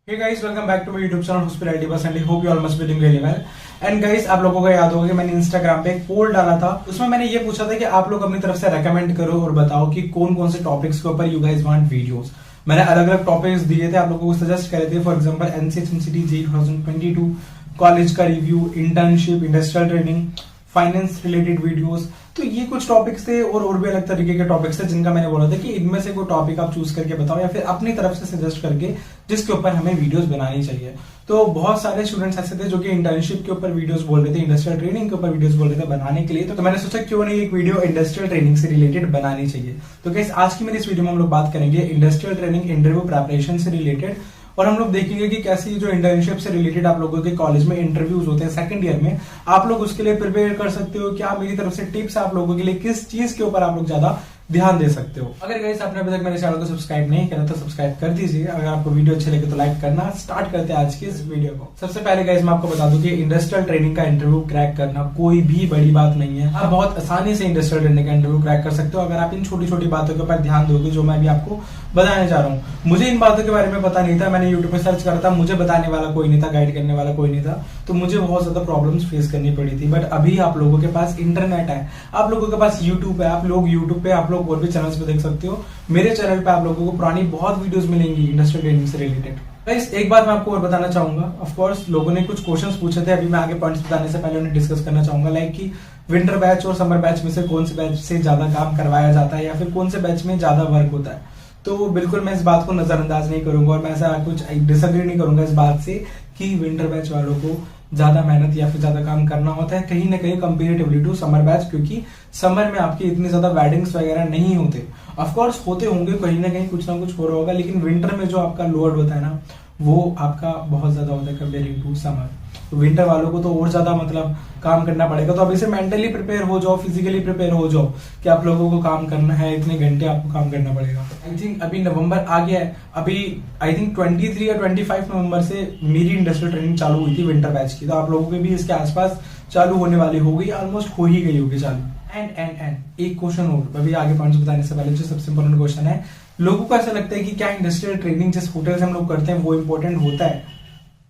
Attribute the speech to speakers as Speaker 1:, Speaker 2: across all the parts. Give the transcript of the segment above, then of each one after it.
Speaker 1: Hey guys, welcome back to my YouTube channel Hospitality Bus and I hope you all must be doing really well. And guys, आप लोगों को याद होगा कि मैंने Instagram पे एक पोल डाला था, उसमें मैंने ये पूछा था कि आप लोग अपनी तरफ से रेकमेंड करो और बताओ कि कौन कौन से टॉपिक्स के ऊपर यू गाइस वांट वीडियोस। मैंने अलग अलग टॉपिक्स दिए थे, आप लोगों को सजेस्ट करे थे। फॉर एग्जांपल NCHMCT 2022, कॉलेज का review, internship, industrial training, finance related videos. तो ये कुछ टॉपिक्स थे और भी अलग तरीके के टॉपिक्स थे जिनका मैंने बोला था कि इनमें से कोई टॉपिक आप चूज करके बताओ या फिर अपनी तरफ से सजेस्ट करके जिसके ऊपर हमें वीडियोस बनानी चाहिए। तो बहुत सारे स्टूडेंट्स ऐसे थे जो कि इंटर्नशिप के ऊपर वीडियोस बोल रहे थे, इंडस्ट्रियल ट्रेनिंग के ऊपर वीडियोस बोल रहे थे बनाने के लिए। तो मैंने सोचा क्यों नहीं एक वीडियो इंडस्ट्रियल ट्रेनिंग से रिलेटेड बनानी चाहिए। तो गाइस, आज की मेरी इस वीडियो में हम लोग बात करेंगे इंडस्ट्रियल ट्रेनिंग इंटरव्यू प्रिपरेशन से रिलेटेड, और हम लोग देखेंगे कि कैसे जो इंटर्नशिप से रिलेटेड आप लोगों के कॉलेज में इंटरव्यूज होते हैं सेकंड ईयर में, आप लोग उसके लिए प्रिपेयर कर सकते हो। क्या मेरी तरफ से टिप्स आप लोगों के लिए किस चीज के ऊपर आप लोग ज्यादा ध्यान दे सकते हो। अगर गाइस आपने अभी तक मेरे चैनल को सब्सक्राइब नहीं किया तो सब्सक्राइब कर दीजिए। अगर आपको वीडियो अच्छी लगे तो लाइक करना। स्टार्ट करते हैं आज की इस वीडियो को। सबसे पहले गाइस मैं आपको बता दूं कि इंडस्ट्रियल ट्रेनिंग का इंटरव्यू क्रैक करना कोई भी बड़ी बात नहीं है। आप बहुत आसानी से इंडस्ट्रियल ट्रेनिंग का इंटरव्यू क्रैक कर सकते हो अगर आप इन छोटी छोटी बातों के ऊपर ध्यान दोगे जो मैं अभी आपको बताने जा रहा हूँ। मुझे इन बातों के बारे में पता नहीं था, मैंने यूट्यूब में सर्च करा था, मुझे बताने वाला कोई नहीं था, गाइड करने वाला कोई नहीं था, तो मुझे बहुत ज्यादा प्रॉब्लम्स फेस करनी पड़ी थी। बट अभी आप लोगों के पास इंटरनेट है, आप लोगों के पास यूट्यूब है, आप लोग यूट्यूब पे आप लोग और भी चैनल्स पे देख सकते हो। मेरे चैनल पे आप लोगों को पुरानी बहुत वीडियोस मिलेंगी इंडस्ट्रियल ट्रेनिंग से रिलेटेड। गाइस, एक बात मैं आपको और बताना चाहूंगा। ऑफ कोर्स लोगों ने कुछ क्वेश्चंस पूछे थे, अभी मैं आगे पॉइंट्स बताने से पहले उन्हें डिस्कस करना चाहूंगा, लाइक कि विंटर बैच और समर बैच में से कौन से बैच से ज्यादा काम करवाया जाता है या फिर कौन से बैच में ज्यादा वर्क होता है। तो बिल्कुल मैं इस बात को नजरअंदाज नहीं करूंगा और मैं ऐसा कुछ डिसएग्री नहीं करूंगा इस बात से कि विंटर बैच वालों को ज्यादा मेहनत या फिर ज्यादा काम करना होता है कहीं ना कहीं कंपेरेटिवली टू समर बैच, क्योंकि समर में आपके इतने ज्यादा वेडिंग्स वगैरह नहीं होते। ऑफ कोर्स होते होंगे, कहीं ना कहीं कुछ ना कुछ हो रहा होगा, लेकिन विंटर में जो आपका लोड होता है ना वो आपका बहुत ज्यादा होता है कंपेयरिंग टू समर। तो विंटर वालों को तो और ज्यादा मतलब काम करना पड़ेगा। तो अभी से मेंटली प्रिपेयर हो जाओ, फिजिकली प्रिपेयर हो जाओ कि आप लोगों को काम करना है, इतने घंटे आपको काम करना पड़ेगा। आई थिंक अभी नवंबर आ गया है, अभी आई थिंक 23 या 25 नवंबर से मेरी इंडस्ट्रियल ट्रेनिंग चालू हुई थी विंटर बैच की। तो आप लोगों के भी इसके आसपास चालू होने वाली होगी, ऑलमोस्ट हो ही गई होगी चालू। एंड एक क्वेश्चन और अभी आगे पॉइंट्स बताने से पहले जो सबसे इंपॉर्टेंट क्वेश्चन है, लोगों को ऐसा लगता है कि क्या इंडस्ट्रियल ट्रेनिंग जिस होटल से हम लोग करते हैं वो इंपॉर्टेंट होता है।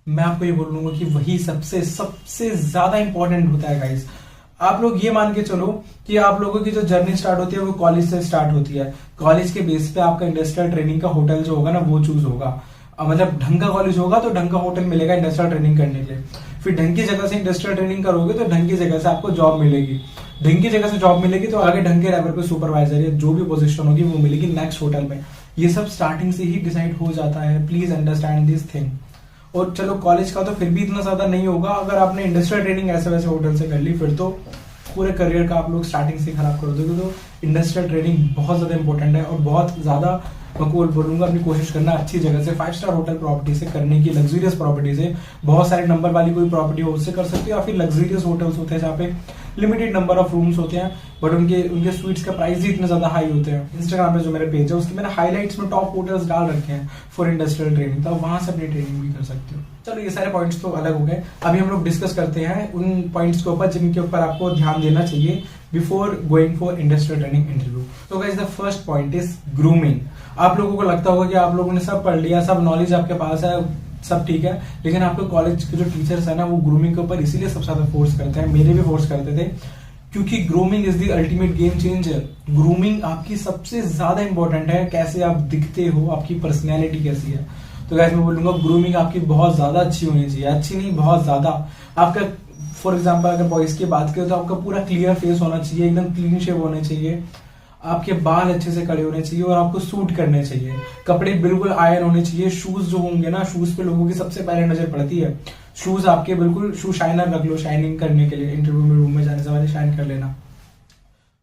Speaker 1: मैं आपको ये बोलूंगा कि वही सबसे ज्यादा इंपॉर्टेंट होता है गाइस। आप लोग ये मान के चलो कि आप लोगों की जो जर्नी स्टार्ट होती है वो कॉलेज से स्टार्ट होती है। कॉलेज के बेस पे आपका इंडस्ट्रियल ट्रेनिंग का होटल जो होगा ना वो चूज होगा। मतलब ढंग का कॉलेज होगा तो ढंग का होटल मिलेगा इंडस्ट्रियल ट्रेनिंग करने के लिए। फिर ढंग की जगह से इंडस्ट्रियल ट्रेनिंग करोगे तो ढंग की जगह से आपको जॉब मिलेगी। ढंग की जगह से जॉब मिलेगी तो आगे ढंग के लेवल पे सुपरवाइजर या जो भी पोजीशन होगी वो मिलेगी नेक्स्ट होटल में। ये सब स्टार्टिंग से ही डिसाइड हो जाता है, प्लीज अंडरस्टैंड दिस थिंग। और चलो कॉलेज का तो फिर भी इतना ज्यादा नहीं होगा, अगर आपने इंडस्ट्रियल ट्रेनिंग ऐसे वैसे होटल से कर ली फिर तो पूरे करियर का आप लोग स्टार्टिंग से खराब कर दोगे। तो इंडस्ट्रियल ट्रेनिंग बहुत ज्यादा इंपॉर्टेंट है और बहुत ज्यादा मैं बोलूंगा अपनी कोशिश करना अच्छी जगह से 5 स्टार होटल प्रॉपर्टी से करने की, लग्जरियस प्रॉपर्टी से। बहुत सारे नंबर वाली कोई प्रॉपर्टी हो उससे कर सकते हो, या फिर लग्जरियस होटल्स होते हैं जहाँ पे लिमिटेड नंबर ऑफ रूम्स होते हैं बट उनके स्वीट्स का प्राइस ही इतने ज्यादा हाई होते हैं। इंस्टाग्राम पे जो मेरा पेज है उसके मैंने हाईलाइट्स में टॉप होटल्स डाल रखे हैं फॉर इंडस्ट्रियल ट्रेनिंग, तो वहां से अपनी ट्रेनिंग भी कर सकते हो। चलो ये सारे पॉइंट्स तो अलग हो गए, अभी हम लोग डिस्कस करते हैं उन पॉइंट्स के ऊपर जिनके ऊपर आपको ध्यान देना चाहिए before going for industrial training interview. तो guys the first point is grooming. आप लोगों को लगता होगा कि आप लोगों ने सब पढ़ लिया, सब नॉलेज आपके पास है, सब ठीक है, लेकिन आपके कॉलेज के जो टीचर्स है ना वो ग्रूमिंग के ऊपर इसीलिए सबसे ज्यादा फोर्स करते हैं, मेरे भी फोर्स करते थे, क्योंकि grooming is the ultimate game changer. Grooming आपकी सबसे ज्यादा इंपॉर्टेंट है, कैसे आप दिखते हो, आपकी पर्सनैलिटी कैसी है। तो गाइस मैं बोलूंगा ग्रूमिंग आपकी बहुत ज्यादा अच्छी होनी चाहिए, अच्छी नहीं बहुत ज्यादा। आपका फॉर एग्जाम्पल अगर बॉयज की बात करें तो आपका पूरा क्लियर फेस होना चाहिए, एकदम क्लीन शेव होने चाहिए, आपके बाल अच्छे से कड़े होने चाहिए और आपको सूट करने चाहिए, कपड़े बिल्कुल आयरन होने चाहिए। शूज जो होंगे ना, शूज पे लोगों की सबसे पहले नजर पड़ती है। शूज आपके बिल्कुल शू शाइनर रख लो, शाइनिंग करने के लिए, इंटरव्यू में रूम में जाने से पहले शाइन कर लेना।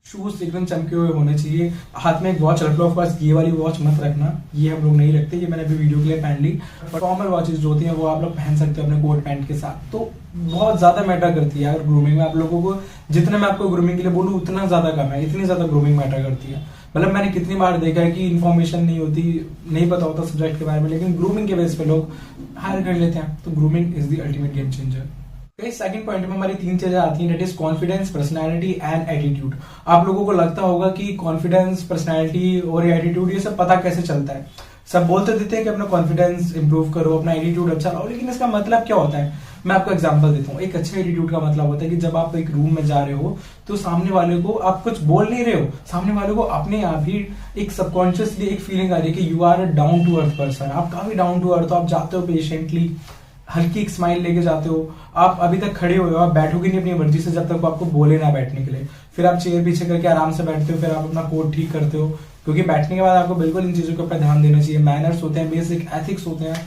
Speaker 1: शूज एकदम चमके हुए होने चाहिए। हाथ में एक वॉच रख लो, ऑफकोर्स ये वाली वॉच मत रखना, ये हम लोग नहीं रखते, ये मैंने अभी वीडियो के लिए पहन ली। फॉर्मल वॉचेस जो होती हैं वो आप लोग पहन सकते हो अपने कोट पैंट के साथ। तो बहुत ज्यादा मैटर करती है अगर ग्रूमिंग में आप लोगों को, जितने मैं आपको ग्रूमिंग के लिए बोलूँ उतना ज्यादा कम है, इतनी ज्यादा ग्रूमिंग मैटर करती है। मतलब मैंने कितनी बार देखा है कि इन्फॉर्मेशन नहीं होती, नहीं पता होता सब्जेक्ट के बारे में, लेकिन ग्रूमिंग के बेस पे लोग हायर कर लेते हैं। तो grooming is the ultimate game changer. Second point में हमारी 3 चीजें आती हैं, that is confidence, personality and attitude. आप लोगों को लगता होगा कि कॉन्फिडेंस, पर्सनैलिटी और एटीट्यूड ये सब पता कैसे चलता है। सब बोल तो देते हैं कि अपना कॉन्फिडेंस इंप्रूव करो, अपना एटीट्यूड अच्छा लाओ, लेकिन इसका मतलब क्या होता है? मैं आपको एग्जांपल देता हूँ। एक अच्छे एटीट्यूड का मतलब होता है कि जब आप एक रूम में जा रहे हो तो सामने वाले को आप कुछ बोल नहीं रहे हो, सामने वाले को अपने आप ही एक सबकॉन्शियसली एक फीलिंग आ रही है कि you are a down to earth person. आप काफी डाउन टू अर्थ हो, आप जाते हो पेशेंटली, हल्की एक स्माइल लेके जाते हो, आप अभी तक खड़े हुए हो, आप बैठोगे नहीं अपनी मर्जी से जब तक वो आपको बोले ना बैठने के लिए। फिर आप चेयर पीछे करके आराम से बैठते हो, फिर आप अपना कोट ठीक करते हो, क्योंकि बैठने के बाद आपको बिल्कुल इन चीजों के ऊपर ध्यान देना चाहिए। मैनर्स होते हैं, बेसिक एथिक्स होते हैं,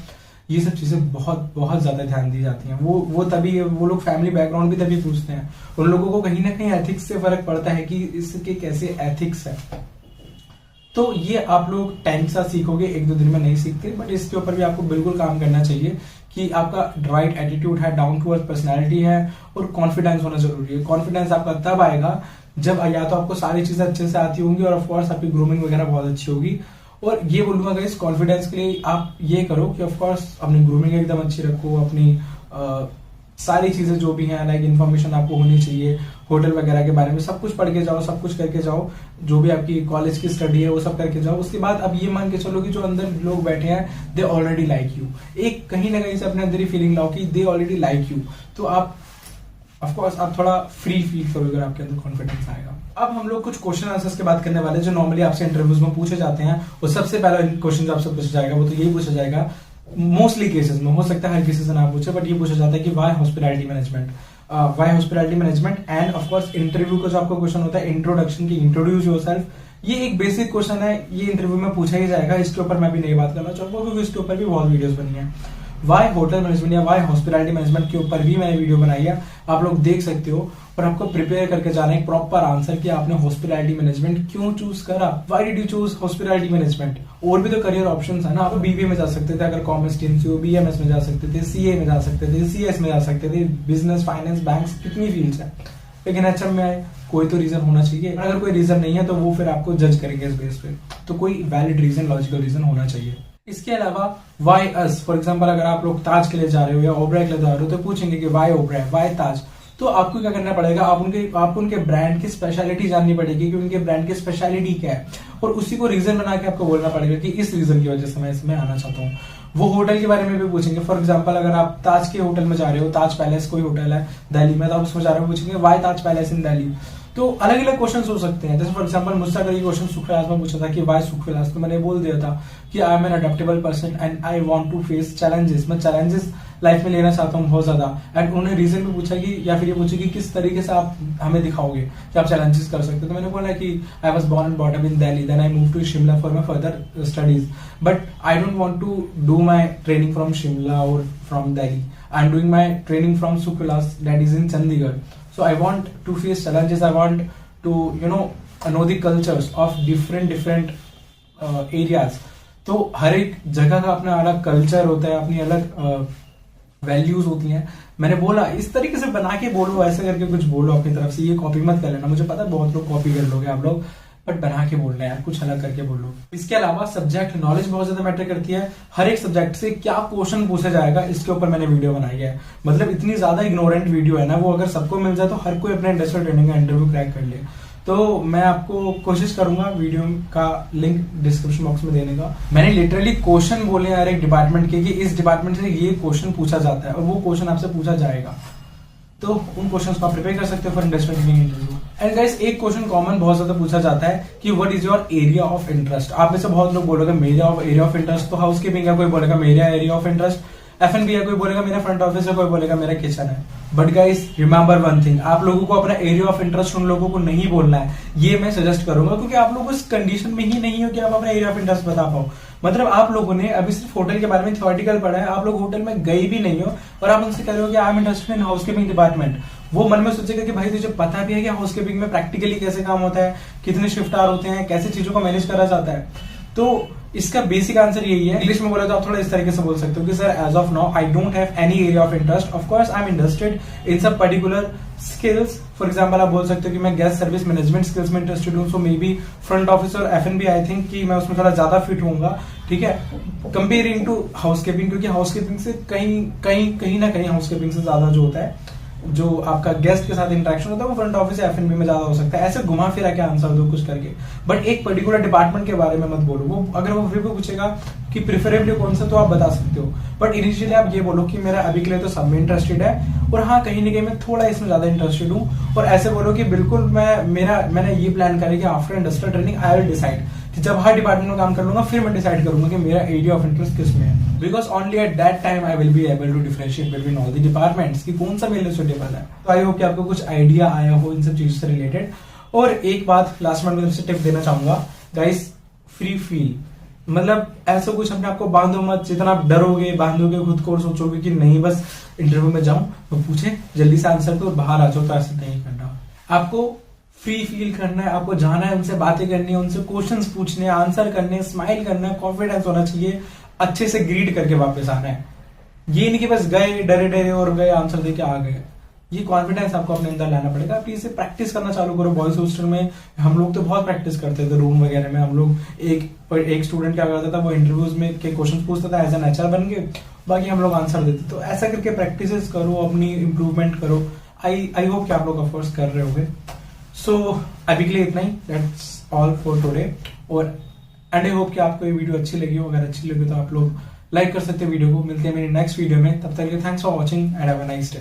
Speaker 1: ये सब चीजें बहुत बहुत ज्यादा ध्यान दी जाती हैं। वो तभी वो लोग फैमिली बैकग्राउंड भी तभी पूछते हैं, उन लोगों को कहीं ना कहीं एथिक्स से फर्क पड़ता है कि इसके कैसे एथिक्स है। तो ये आप लोग टाइम के साथ सीखोगे, 1-2 दिन में नहीं सीखते, बट इसके ऊपर भी आपको बिल्कुल काम करना चाहिए कि आपका राइट एटीट्यूड है, डाउन टू अर्थ पर्सनैलिटी है, और कॉन्फिडेंस होना जरूरी है। कॉन्फिडेंस आपका तब आएगा जब या तो आपको सारी चीजें अच्छे से आती होंगी और ऑफकोर्स आपकी ग्रूमिंग वगैरह बहुत अच्छी होगी। और ये बोलूंगा गाइस, कॉन्फिडेंस के लिए आप ये करो कि ऑफकोर्स अपनी ग्रूमिंग एकदम अच्छी रखो, अपनी सारी चीजें जो भी हैं लाइक इन्फॉर्मेशन आपको होनी चाहिए होटल वगैरह के बारे में, सब कुछ पढ़ के जाओ, सब कुछ करके जाओ, जो भी आपकी कॉलेज की स्टडी है वो सब करके जाओ। उसके बाद अब ये मान के चलो कि जो अंदर लोग बैठे हैं दे ऑलरेडी लाइक यू, एक कहीं ना कहीं से अपने अंदर ही फीलिंग लाओ कि दे ऑलरेडी लाइक यू, तो आप ऑफकोर्स आप थोड़ा फ्री फील करोगे अगर आपके अंदर कॉन्फिडेंस आएगा। अब हम लोग कुछ क्वेश्चन आंसर्स की बात करने वाले जो नॉर्मली आपसे इंटरव्यूज में पूछे जाते हैं। और सबसे पहला क्वेश्चन जो आपसे पूछा जाएगा वो तो यही पूछा जाएगा, मोस्टली केसेस में, हो सकता है हर किसी से ना पूछे, बट ये पूछा जाता है कि why hospitality management, why hospitality management. And of course interview का जो आपका क्वेश्चन होता है इंट्रोडक्शन की, इंट्रोड्यूस योरसेल्फ, ये एक बेसिक क्वेश्चन है, ये इंटरव्यू में पूछा ही जाएगा। इसके ऊपर मैं भी नहीं बात करना चाहूंगा क्योंकि इसके ऊपर भी बहुत वीडियोस बनी है। वाई होटल मैनेजमेंट या वाई हॉस्पिटैलिटी मैनेजमेंट के ऊपर भी मैंने वीडियो बनाई है, आप लोग देख सकते हो। और आपको प्रिपेयर करके जाना है प्रॉपर आंसर कि आपने हॉस्पिटैलिटी मैनेजमेंट क्यों चूज करा, why did you choose hospitality management. और भी तो करियर ऑप्शंस है ना, आप बीबीए में जा सकते थे अगर कॉमर्स स्ट्रीम से हो, बीएमएस में जा सकते थे, सीए में जा सकते थे, सीएस में जा सकते थे, बिजनेस, फाइनेंस, बैंक्स, कितनी फील्ड्स है। लेकिन एचएम में आए, कोई तो रीजन होना चाहिए। अगर कोई रीजन नहीं है तो वो फिर आपको जज करेंगे इस बेस पे, तो कोई वैलिड रीजन, लॉजिकल रीजन होना चाहिए। इसके अलावा वाई अस, फॉर एग्जांपल अगर आप लोग ताज के लिए जा रहे हो या ओबराय के लिए जा रहे हो तो पूछेंगे कि वाई ओबराय, वाई ताज। तो आपको क्या करना पड़ेगा, आपको उनके ब्रांड की स्पेशलिटी जाननी पड़ेगी कि उनके ब्रांड की स्पेशलिटी क्या है, और उसी को रीजन बना के आपको बोलना पड़ेगा कि इस रीजन की वजह से मैं इसमें आना चाहता हूँ। वो होटल के बारे में भी पूछेंगे। फॉर एग्जांपल अगर आप ताज के होटल में जा रहे हो, ताज पैलेस कोई होटल है दिल्ली में, तो आप उसमें जा रहे हो, पूछेंगे वाई ताज पैलेस इन दिल्ली। तो अलग अलग क्वेश्चन हो सकते हैं। जैसे फॉर एग्जांपल मुझसे अगर ये क्वेश्चन सुखविलास में पूछा था कि वाई सुखविलास, तो मैंने बोल दिया था कि I am an adaptable person and I want to face challenges. मैं चैलेंजेस लाइफ में लेना चाहता हूँ बहुत ज्यादा। एंड उन्होंने रीजन भी पूछा कि, या फिर ये पूछा कि किस तरीके से आप हमें दिखाओगे कि आप चैलेंजेस कर सकते हो। तो मैंने बोला कि I was born and brought up in Delhi, then I move to Shimla for my further studies, but I don't want to do my training from Shimla और from Delhi, I am doing my training from Sukhvilas that is in Chandigarh. So I want to face challenges, I want to know the cultures of different areas। तो हर एक जगह का अपना अलग culture होता है, अपनी अलग वैल्यूज होती हैं। मैंने बोला इस तरीके से बना के बोलो, ऐसे करके कुछ बोलो अपनी तरफ से, ये कॉपी मत कर लेना। मुझे पता है बहुत लोग कॉपी कर लोगे आप लोग, बट बना के बोलना है यार, कुछ अलग करके बोलो। इसके अलावा सब्जेक्ट नॉलेज बहुत ज्यादा मैटर करती है। हर एक सब्जेक्ट से क्या क्वेश्चन पूछा जाएगा इसके ऊपर मैंने वीडियो बनाई है। मतलब इतनी ज्यादा इग्नोरेंट वीडियो है ना वो, अगर सबको मिल जाए तो हर कोई अपने इंडस्ट्रियल ट्रेनिंग का इंटरव्यू क्रैक कर ले। तो मैं आपको कोशिश करूंगा वीडियो का लिंक डिस्क्रिप्शन बॉक्स में देने का। मैंने लिटरली क्वेश्चन बोले यार एक डिपार्टमेंट के कि इस डिपार्टमेंट से ये क्वेश्चन पूछा जाता है और वो क्वेश्चन आपसे पूछा जाएगा, तो उन क्वेश्चंस को आप प्रिपेयर कर सकते हो for industrial training interview. And guys एक क्वेश्चन कॉमन बहुत ज्यादा पूछा जाता है कि what is your area of interest. आप में से बहुत लोग बोलोगे मेरा एरिया ऑफ इंटरेस्ट तो हाउसकीपिंग है, कोई बोलेगा मेरा एरिया ऑफ इंटरेस्ट F&B है, कोई बोलेगा मेरा फ्रंट ऑफिस है, कोई बोलेगा मेरा किचन है। But guys remember one thing, आप लोगों को अपना एरिया ऑफ इंटरेस्ट उन लोगों को नहीं बोलना है, ये मैं सजेस्ट करूंगा, क्योंकि आप लोग उस कंडीशन में ही नहीं हो कि आप अपना एरिया ऑफ इंटरेस्ट बता पाओ। मतलब आप लोगों ने अभी सिर्फ होटल के बारे में थ्योरेटिकल पढ़ा है, आप लोग होटल में गए भी नहीं हो और आप उनसे कह रहे हो कि I am interested in housekeeping department. वो मन में सोचेगा कि भाई तुझे पता भी है कि हाउसकीपिंग में प्रैक्टिकली कैसे काम होता है, कितने शिफ्ट आवर होते हैं, कैसे चीजों को मैनेज करा जाता है। तो इसका बेसिक आंसर यही है। इंग्लिश में बोला तो आप थोड़ा इस तरीके से बोल सकते हो कि sir as of now I don't have any area of interest, of course I am interested in सब पर्टिकुलर स्किल्स। फॉर एग्जांपल आप बोल सकते हो कि मैं गेस्ट सर्विस मैनेजमेंट स्किल्स में इंटरेस्टेड हूं, सो मे बी फ्रंट ऑफिस और F&B आई थिंक कि मैं उसमें थोड़ा ज्यादा फिट होऊंगा, ठीक है, कंपेयरिंग टू हाउसकीपिंग, क्योंकि हाउसकीपिंग से कहीं ना कहीं हाउसकीपिंग से ज्यादा जो होता है जो आपका गेस्ट के साथ इंटरेक्शन होता है वो फ्रंट ऑफिस या F&B में ज्यादा हो सकता है। ऐसे घुमा फिरा के आंसर दो कुछ करके, बट एक पर्टिकुलर डिपार्टमेंट के बारे में मत बोलो। वो अगर वो फिर भी पूछेगा कि प्रिफरेबली कौन सा, तो आप बता सकते हो, बट इनिशियली आप ये बोलो कि मेरा अभी के लिए तो सब में इंटरेस्टेड है, और हाँ कहीं ना कहीं मैं थोड़ा इसमें ज्यादा इंटरेस्टेड हूँ। और ऐसे बोलो कि बिल्कुल मैंने ये प्लान करा कि after industrial training I will decide, कि जब हर डिपार्टमेंट में काम कर लूंगा फिर मैं डिसाइड करूंगा कि मेरा एरिया ऑफ इंटरेस्ट किस में है, because only at that time I will be able to differentiate between all the departments कि कौन सा मेरे लिए सुटेबल है। तो आई होप कि आपको कुछ आइडिया आया हो इन सब चीजों से रिलेटेड। और एक बात लास्ट में मैं टिप देना चाहूंगा गाइस, फ्री फील, मतलब ऐसा कुछ अपने आपको बांधो मत। जितना आप डरोगे बांधोगे खुद को और सोचोगे कि नहीं बस इंटरव्यू में जाऊं तो पूछे जल्दी से आंसर दो और बाहर आ जाओ, तो ऐसे नहीं करना। आपको फ्री फील करना है, आपको जाना है, उनसे बातें करनी है, उनसे क्वेश्चंस पूछने, आंसर करने, स्माइल करना है, कॉन्फिडेंस होना चाहिए, अच्छे से ग्रीट करके वापस आना है। ये नहीं कि बस गए डरे डरे और गए आंसर देके आ गए। ये कॉन्फिडेंस आपको अपने अंदर लाना पड़ेगा। आप इसे प्रैक्टिस करना चालू करो। बॉयज हॉस्टल में हम लोग तो बहुत प्रैक्टिस करते थे रूम वगैरह में। हम लोग एक स्टूडेंट क्या करता था, वो इंटरव्यूज में के क्वेश्चन पूछता था एज एन एचआर बन के, बाकी हम लोग आंसर देते। तो ऐसा करके प्रैक्टिस करो, अपनी इंप्रूवमेंट करो। आई होप कि आप लोग ऑफकोर्स कर रहे होंगे। सो अभी के लिए इतना ही, दैट्स ऑल फॉर टुडे। और आई होप कि आपको ये वीडियो अच्छी लगी हो। अगर अच्छी लगी तो आप लोग लाइक कर सकते हैं वीडियो को। मिलते हैं मेरी नेक्स्ट वीडियो में, तब तक के लिए thanks for watching and have a nice day.